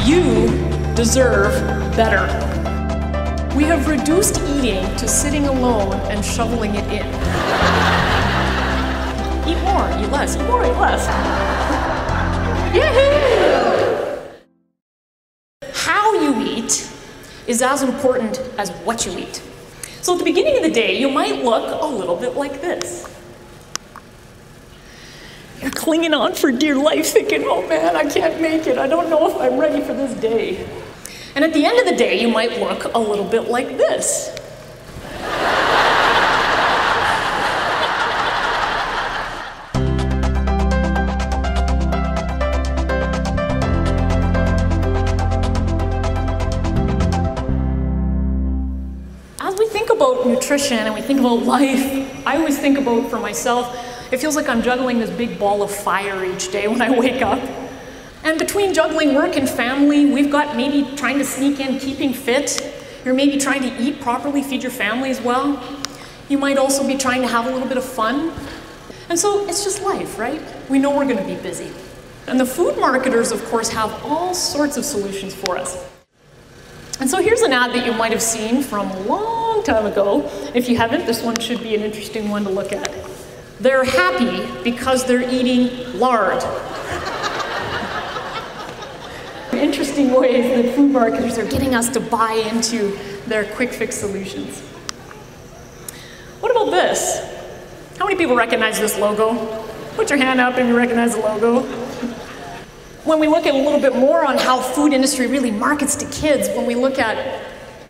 You deserve better. We have reduced eating to sitting alone and shoveling it in. Eat more, eat less, eat more, eat less. Yahoo! How you eat is as important as what you eat. So at the beginning of the day, you might look a little bit like this. You're clinging on for dear life, thinking, oh man, I can't make it. I don't know if I'm ready for this day. And at the end of the day, you might look a little bit like this. As we think about nutrition and we think about life, I always think about, for myself, it feels like I'm juggling this big ball of fire each day when I wake up. And between juggling work and family, we've got maybe trying to sneak in keeping fit. You're maybe trying to eat properly, feed your family as well. You might also be trying to have a little bit of fun. And so it's just life, right? We know we're going to be busy. And the food marketers, of course, have all sorts of solutions for us. And so here's an ad that you might have seen from a long time ago. If you haven't, this one should be an interesting one to look at. They're happy because they're eating lard. Interesting ways that food marketers are getting us to buy into their quick fix solutions. What about this? How many people recognize this logo? Put your hand up if you recognize the logo. When we look at a little bit more on how food industry really markets to kids, when we look at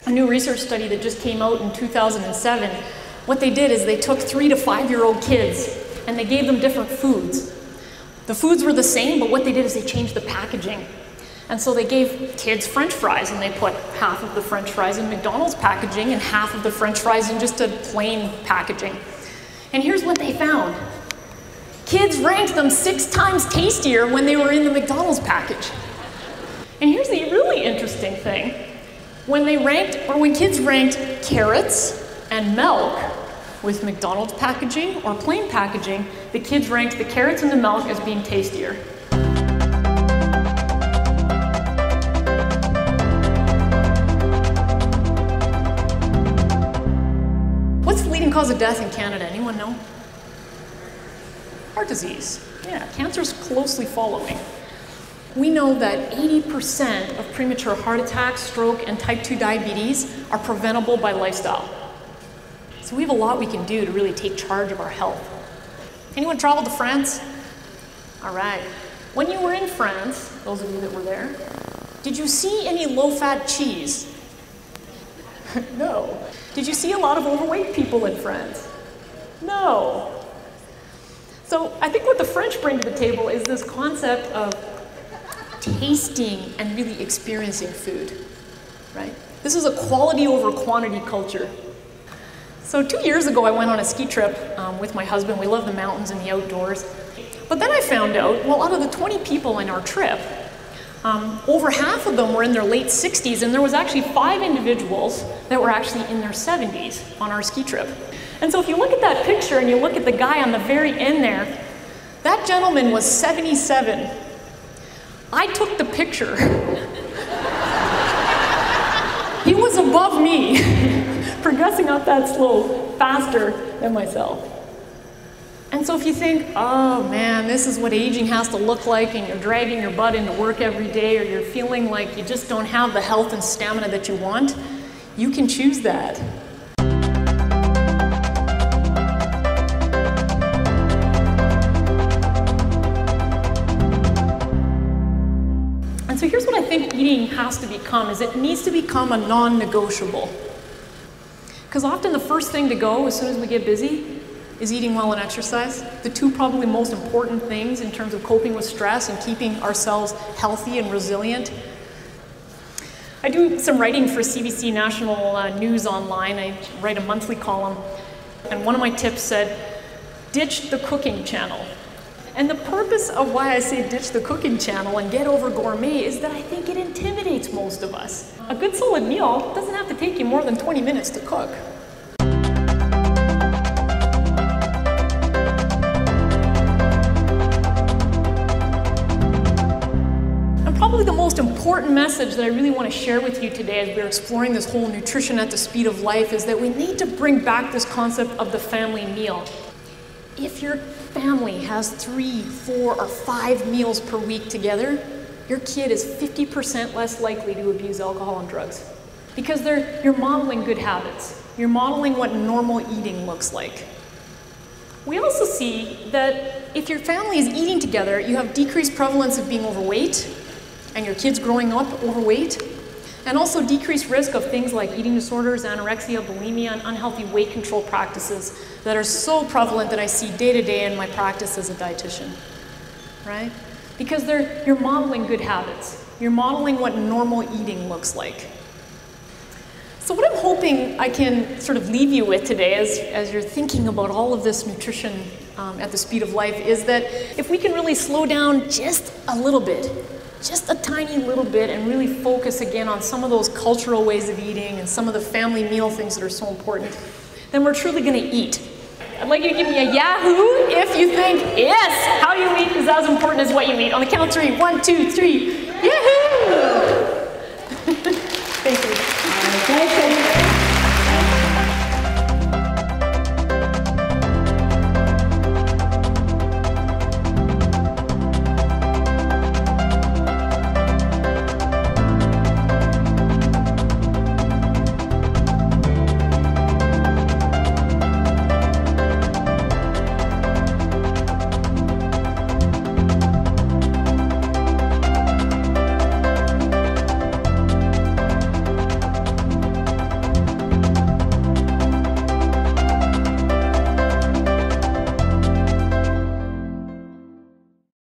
a new research study that just came out in 2007, what they did is they took 3 to 5-year-old kids and they gave them different foods. The foods were the same, but what they did is they changed the packaging. And so they gave kids French fries, and they put half of the French fries in McDonald's packaging and half of the French fries in just a plain packaging. And here's what they found. Kids ranked them 6 times tastier when they were in the McDonald's package. And here's the really interesting thing. When kids ranked carrots and milk with McDonald's packaging or plain packaging, the kids ranked the carrots and the milk as being tastier. What's the leading cause of death in Canada? Anyone know? Heart disease. Yeah, cancer's closely following. We know that 80% of premature heart attacks, stroke, and type 2 diabetes are preventable by lifestyle. So we have a lot we can do to really take charge of our health. Anyone travel to France? All right. When you were in France, those of you that were there, did you see any low-fat cheese? No. Did you see a lot of overweight people in France? No. So I think what the French bring to the table is this concept of tasting and really experiencing food, right? This is a quality over quantity culture. So 2 years ago, I went on a ski trip with my husband. We love the mountains and the outdoors. But then I found out, well, out of the 20 people in our trip, over half of them were in their late 60s, and there was actually 5 individuals that were actually in their 70s on our ski trip. And so if you look at that picture and you look at the guy on the very end there, that gentleman was 77. I took the picture. He was above me, progressing up that slope faster than myself. And so if you think, oh man, this is what aging has to look like, and you're dragging your butt into work every day, or you're feeling like you just don't have the health and stamina that you want, you can choose that. And so here's what I think eating has to become, is it needs to become a non-negotiable. Because often the first thing to go as soon as we get busy is eating well and exercise. The 2 probably most important things in terms of coping with stress and keeping ourselves healthy and resilient. I do some writing for CBC National News Online. I write a monthly column. And one of my tips said, ditch the cooking channel. And the purpose of why I say ditch the cooking channel and get over gourmet is that I think it intimidates most of us. A good solid meal doesn't have to take you more than 20 minutes to cook. Probably the most important message that I really want to share with you today as we're exploring this whole nutrition at the speed of life is that we need to bring back this concept of the family meal. If your family has 3, 4, or 5 meals per week together, your kid is 50% less likely to abuse alcohol and drugs. Because you're modeling good habits. You're modeling what normal eating looks like. We also see that if your family is eating together, you have decreased prevalence of being overweight, and your kids growing up overweight, and also decreased risk of things like eating disorders, anorexia, bulimia, and unhealthy weight control practices that are so prevalent that I see day to day in my practice as a dietitian, right? Because you're modeling good habits. You're modeling what normal eating looks like. So what I'm hoping I can sort of leave you with today as you're thinking about all of this nutrition at the speed of life is that if we can really slow down just a little bit, just a tiny little bit, and really focus again on some of those cultural ways of eating and some of the family meal things that are so important, then we're truly going to eat. I'd like you to give me a Yahoo if you think, yes, how you eat is as important as what you eat. On the count of 3, 1, 2, 3, Yahoo!